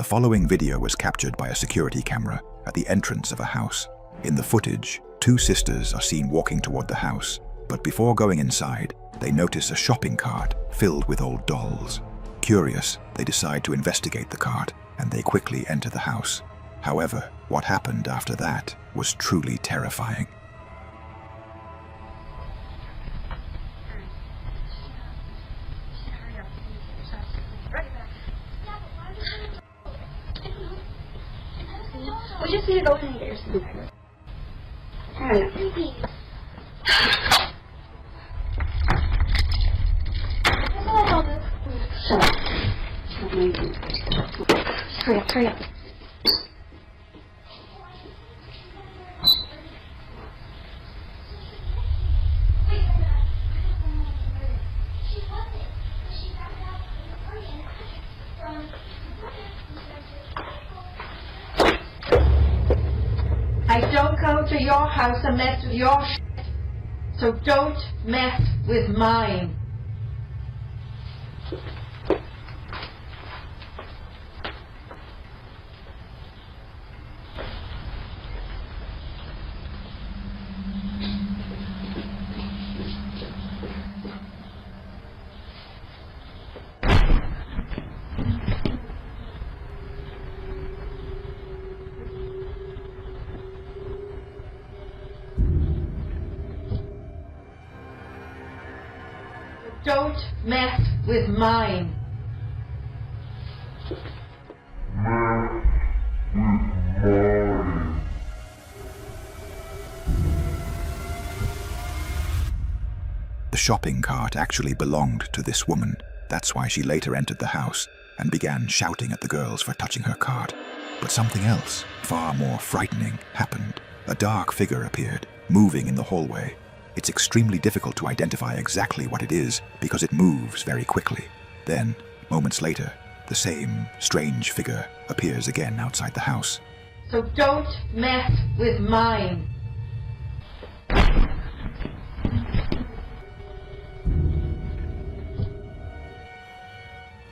The following video was captured by a security camera at the entrance of a house. In the footage, two sisters are seen walking toward the house, but before going inside, they notice a shopping cart filled with old dolls. Curious, they decide to investigate the cart, and they quickly enter the house. However, what happened after that was truly terrifying. We just need to go in and get your screwdriver. Alright. Shut up. Hurry up. I don't go to your house and mess with your shit, so don't mess with mine. Don't mess with mine. The shopping cart actually belonged to this woman. That's why she later entered the house and began shouting at the girls for touching her cart. But something else, far more frightening, happened. A dark figure appeared, moving in the hallway. It's extremely difficult to identify exactly what it is because it moves very quickly. Then, moments later, the same strange figure appears again outside the house. So don't mess with mine.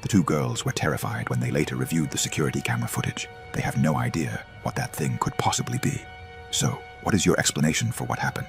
The two girls were terrified when they later reviewed the security camera footage. They have no idea what that thing could possibly be. So, what is your explanation for what happened?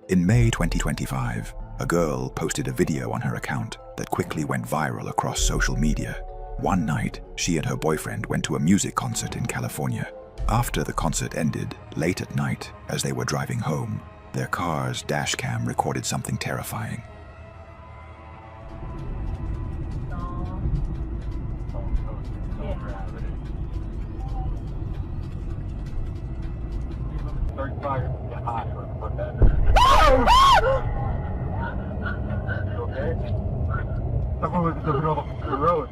In May 2025, a girl posted a video on her account that quickly went viral across social media. One night, she and her boyfriend went to a music concert in California. After the concert ended, late at night, as they were driving home, their car's dash cam recorded something terrifying. Okay? Someone was in the middle of the road.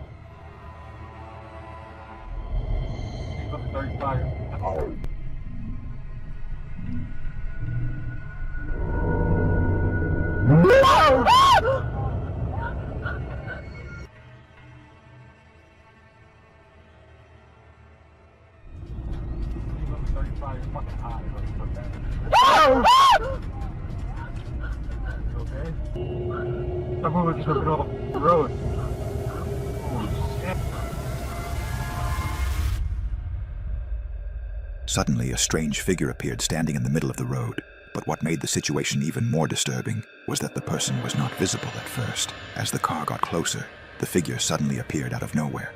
He's on 35. Fucking high. Okay? Someone was in the middle of the road. Holy shit. Suddenly, a strange figure appeared standing in the middle of the road. But what made the situation even more disturbing was that the person was not visible at first. As the car got closer, the figure suddenly appeared out of nowhere.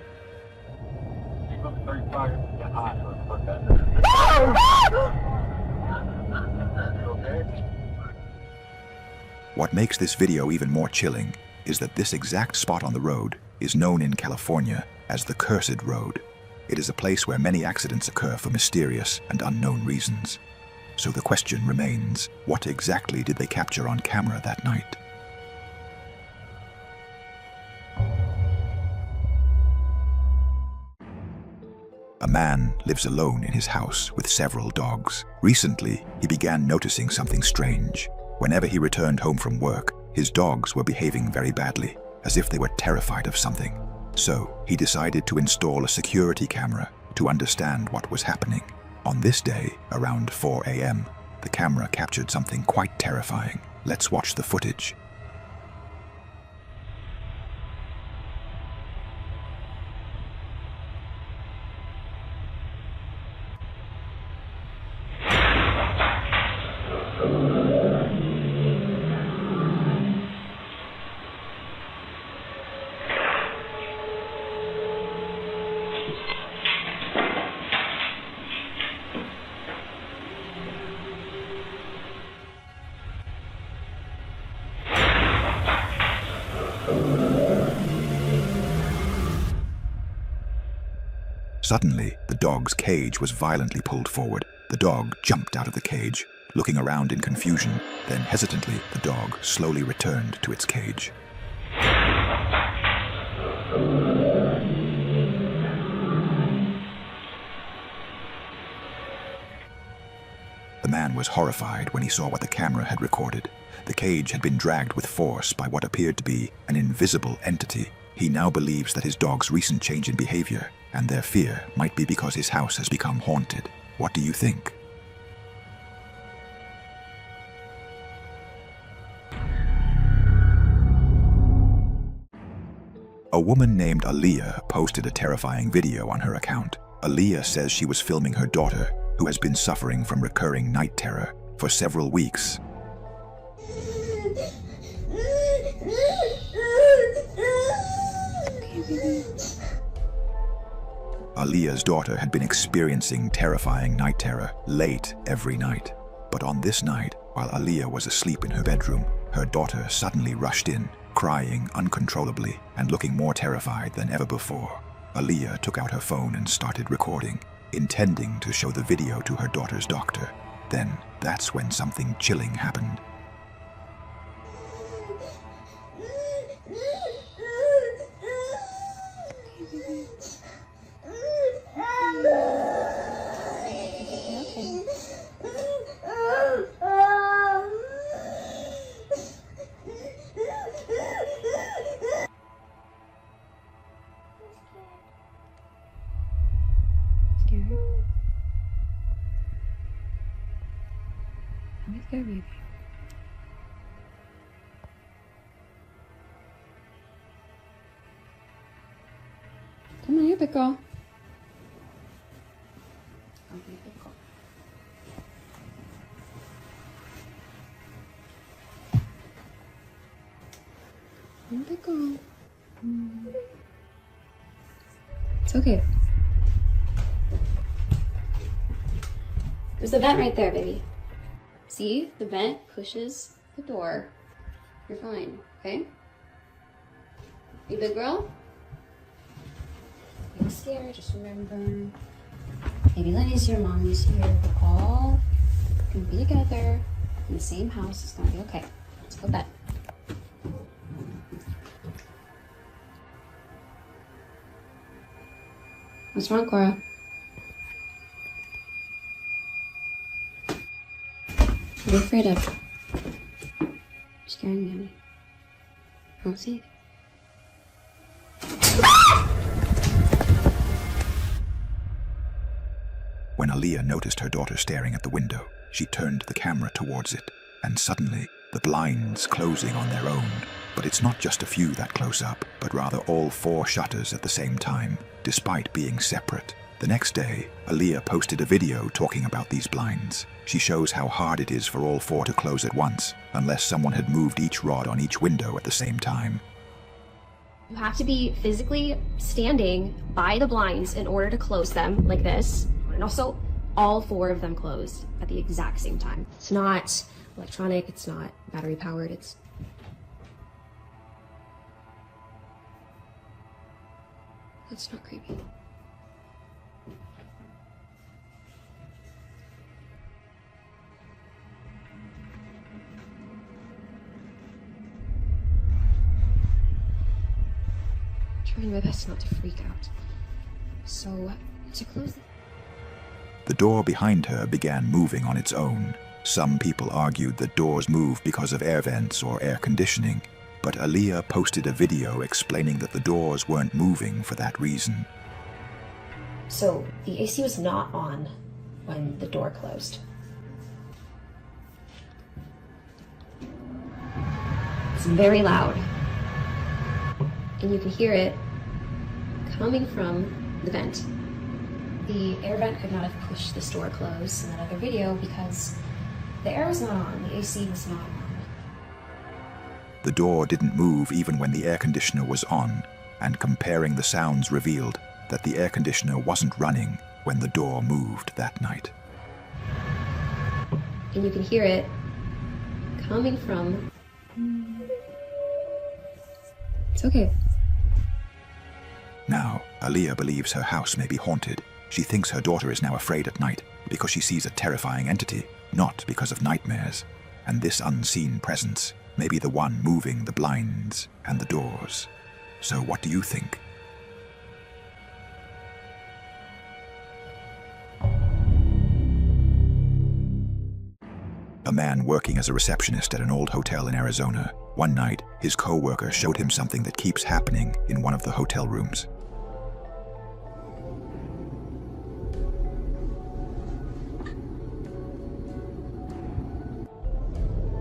He's on 35. Okay? What makes this video even more chilling is that this exact spot on the road is known in California as the Cursed Road. It is a place where many accidents occur for mysterious and unknown reasons. So the question remains, what exactly did they capture on camera that night? A man lives alone in his house with several dogs. Recently, he began noticing something strange. Whenever he returned home from work, his dogs were behaving very badly, as if they were terrified of something. So, he decided to install a security camera to understand what was happening. On this day, around 4 a.m., the camera captured something quite terrifying. Let's watch the footage. Suddenly, the dog's cage was violently pulled forward. The dog jumped out of the cage, looking around in confusion. Then hesitantly, the dog slowly returned to its cage. The man was horrified when he saw what the camera had recorded. The cage had been dragged with force by what appeared to be an invisible entity. He now believes that his dog's recent change in behavior and their fear might be because his house has become haunted. What do you think? A woman named Aaliyah posted a terrifying video on her account. Aaliyah says she was filming her daughter, who has been suffering from recurring night terror for several weeks. Aaliyah's daughter had been experiencing terrifying night terror late every night. But on this night, while Aaliyah was asleep in her bedroom, her daughter suddenly rushed in, crying uncontrollably and looking more terrified than ever before. Aaliyah took out her phone and started recording, intending to show the video to her daughter's doctor. Then, that's when something chilling happened. Let me go, baby. Come on, you're a big girl. Come on, big girl. You're a big girl. It's okay. There's the vent right there, baby. See? The vent pushes the door. You're fine, okay? You big girl? Don't be scared, just remember. Baby Lenny's here, Mommy's here. We're all gonna be together in the same house. It's gonna be okay. Let's go to bed. What's wrong, Cora? What are you afraid of? You're scaring me, honey. I don't see it. When Aaliyah noticed her daughter staring at the window, she turned the camera towards it, and suddenly, the blinds closing on their own. But it's not just a few that close up, but rather all 4 shutters at the same time, despite being separate. The next day, Aaliyah posted a video talking about these blinds. She shows how hard it is for all 4 to close at once, unless someone had moved each rod on each window at the same time. You have to be physically standing by the blinds in order to close them like this. And also, all 4 of them closed at the exact same time. It's not electronic, it's not battery powered, it's... That's not creepy. Trying my best not to freak out. So, to close it. The door behind her began moving on its own. Some people argued that doors move because of air vents or air conditioning, but Aaliyah posted a video explaining that the doors weren't moving for that reason. So, the AC was not on when the door closed. It's very loud. And you can hear it coming from the vent. The air vent could not have pushed this door closed in that other video because the air was not on, the AC was not on. The door didn't move even when the air conditioner was on, and comparing the sounds revealed that the air conditioner wasn't running when the door moved that night. And you can hear it coming from... It's okay. Now, Aaliyah believes her house may be haunted. She thinks her daughter is now afraid at night because she sees a terrifying entity, not because of nightmares. And this unseen presence may be the one moving the blinds and the doors. So what do you think? A man working as a receptionist at an old hotel in Arizona. One night, his co-worker showed him something that keeps happening in one of the hotel rooms.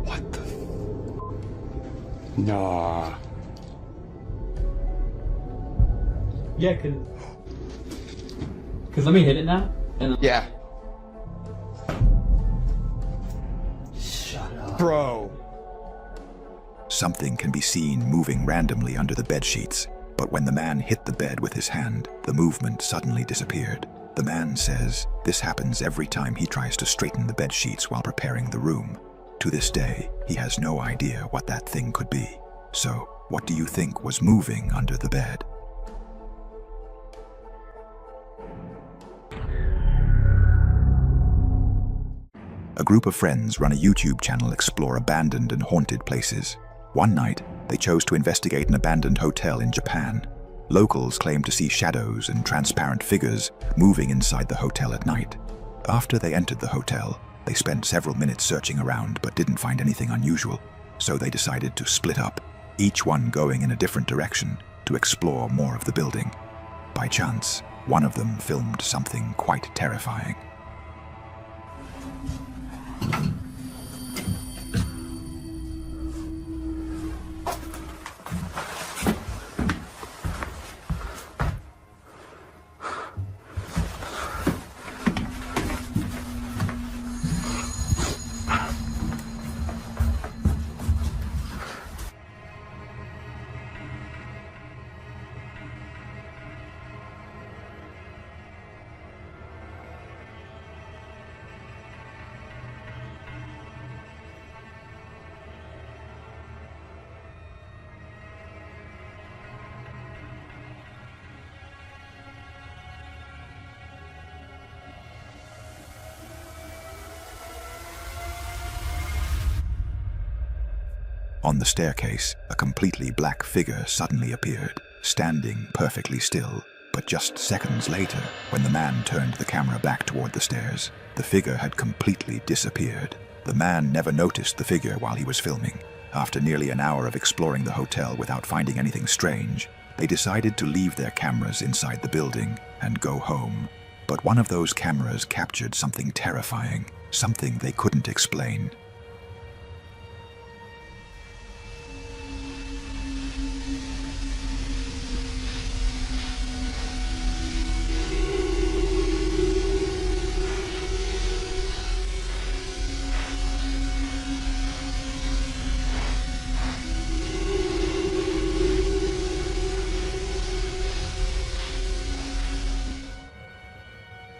What the Nah. Yeah, cause let me hit it now. And Yeah. shut up. Bro. Something can be seen moving randomly under the bed sheets, but when the man hit the bed with his hand, the movement suddenly disappeared. The man says this happens every time he tries to straighten the bed sheets while preparing the room. To this day, he has no idea what that thing could be. So, what do you think was moving under the bed? A group of friends run a YouTube channel explore abandoned and haunted places. One night, they chose to investigate an abandoned hotel in Japan. Locals claimed to see shadows and transparent figures moving inside the hotel at night. After they entered the hotel, they spent several minutes searching around but didn't find anything unusual. So they decided to split up, each one going in a different direction to explore more of the building. By chance, one of them filmed something quite terrifying. On the staircase, a completely black figure suddenly appeared, standing perfectly still. But just seconds later, when the man turned the camera back toward the stairs, the figure had completely disappeared. The man never noticed the figure while he was filming. After nearly an hour of exploring the hotel without finding anything strange, they decided to leave their cameras inside the building and go home. But one of those cameras captured something terrifying, something they couldn't explain.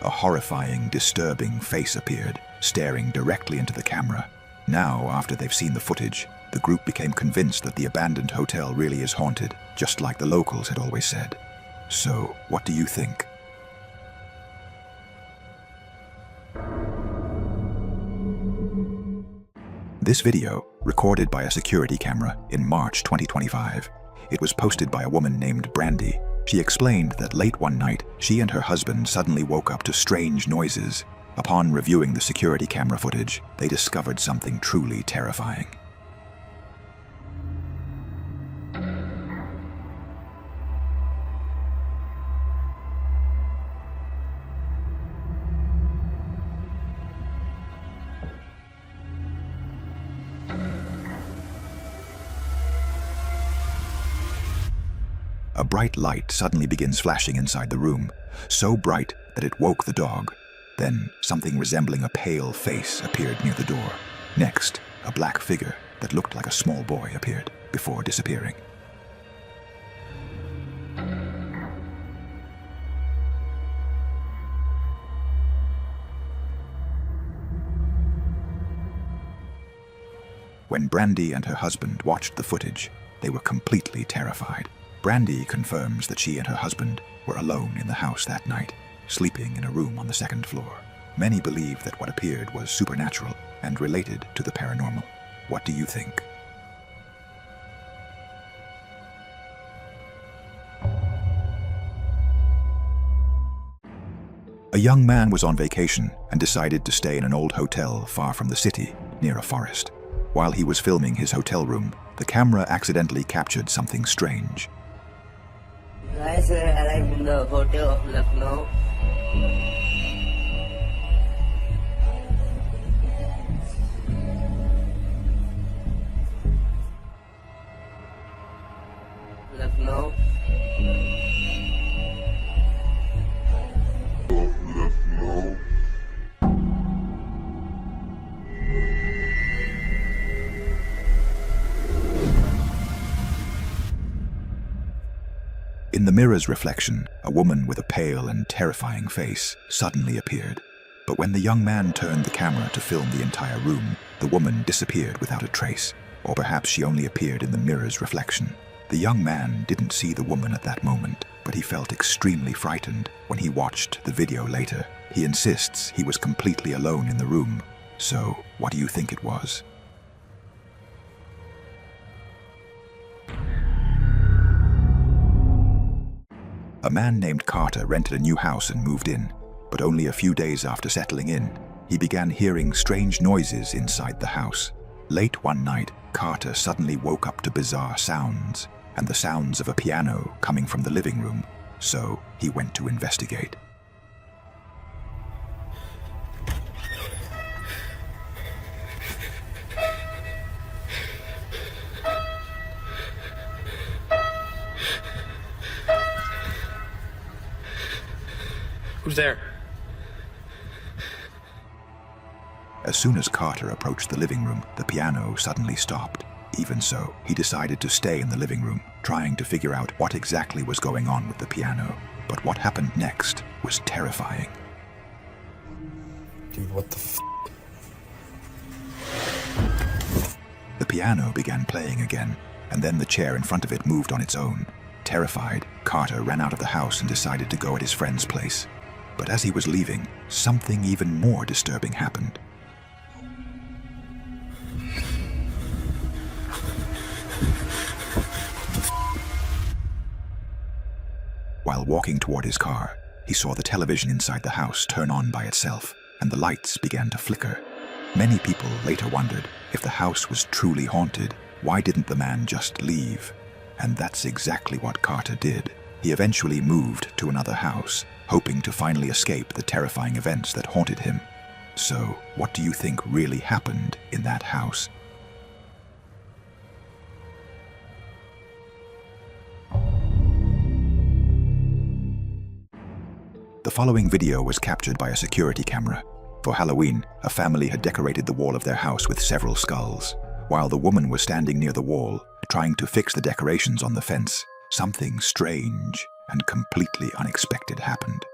A horrifying, disturbing face appeared, staring directly into the camera. Now, after they've seen the footage, the group became convinced that the abandoned hotel really is haunted, just like the locals had always said. So, what do you think? This video, recorded by a security camera in March 2025. It was posted by a woman named Brandy. She explained that late one night, she and her husband suddenly woke up to strange noises. Upon reviewing the security camera footage, they discovered something truly terrifying. A bright light suddenly begins flashing inside the room, so bright that it woke the dog. Then, something resembling a pale face appeared near the door. Next, a black figure that looked like a small boy appeared, before disappearing. When Brandy and her husband watched the footage, they were completely terrified. Brandy confirms that she and her husband were alone in the house that night, sleeping in a room on the second floor. Many believe that what appeared was supernatural and related to the paranormal. What do you think? A young man was on vacation and decided to stay in an old hotel far from the city, near a forest. While he was filming his hotel room, the camera accidentally captured something strange. Guys, I arrived in the hotel of Lucknow. Lucknow. In the mirror's reflection, a woman with a pale and terrifying face suddenly appeared. But when the young man turned the camera to film the entire room, the woman disappeared without a trace. Or perhaps she only appeared in the mirror's reflection. The young man didn't see the woman at that moment, but he felt extremely frightened when he watched the video later. He insists he was completely alone in the room. So, what do you think it was? A man named Carter rented a new house and moved in, but only a few days after settling in, he began hearing strange noises inside the house. Late one night, Carter suddenly woke up to bizarre sounds, and the sounds of a piano coming from the living room, so he went to investigate. Who's there? As soon as Carter approached the living room, the piano suddenly stopped. Even so, he decided to stay in the living room, trying to figure out what exactly was going on with the piano. But what happened next was terrifying. Dude, what the f***? The piano began playing again, and then the chair in front of it moved on its own. Terrified, Carter ran out of the house and decided to go at his friend's place. But as he was leaving, something even more disturbing happened. While walking toward his car, he saw the television inside the house turn on by itself, and the lights began to flicker. Many people later wondered if the house was truly haunted, why didn't the man just leave? And that's exactly what Carter did. He eventually moved to another house, hoping to finally escape the terrifying events that haunted him. So, what do you think really happened in that house? The following video was captured by a security camera. For Halloween, a family had decorated the wall of their house with several skulls. While the woman was standing near the wall, trying to fix the decorations on the fence, something strange and completely unexpected happened.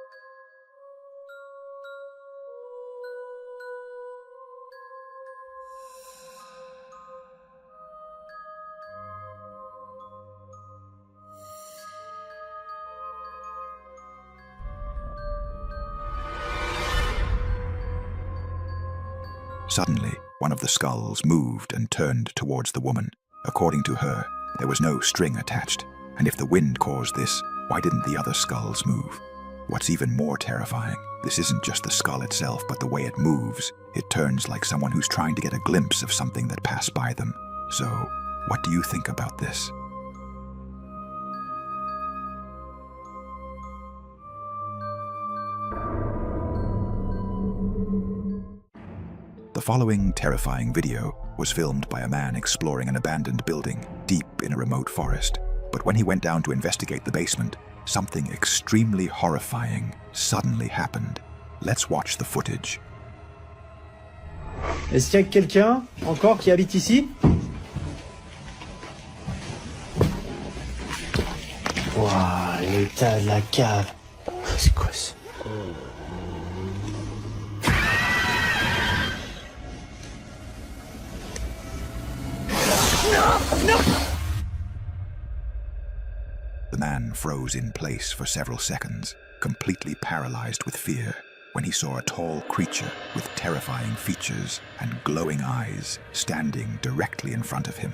Suddenly, one of the skulls moved and turned towards the woman. According to her, there was no string attached, and if the wind caused this, why didn't the other skulls move? What's even more terrifying, this isn't just the skull itself, but the way it moves. It turns like someone who's trying to get a glimpse of something that passed by them. So, what do you think about this? The following terrifying video was filmed by a man exploring an abandoned building deep in a remote forest. But when he went down to investigate the basement, something extremely horrifying suddenly happened. Let's watch the footage. Est-ce qu'il y a quelqu'un encore qui habite ici? Waouh, l'état de la cave. C'est quoi ça? The man then froze in place for several seconds, completely paralyzed with fear, when he saw a tall creature with terrifying features and glowing eyes standing directly in front of him.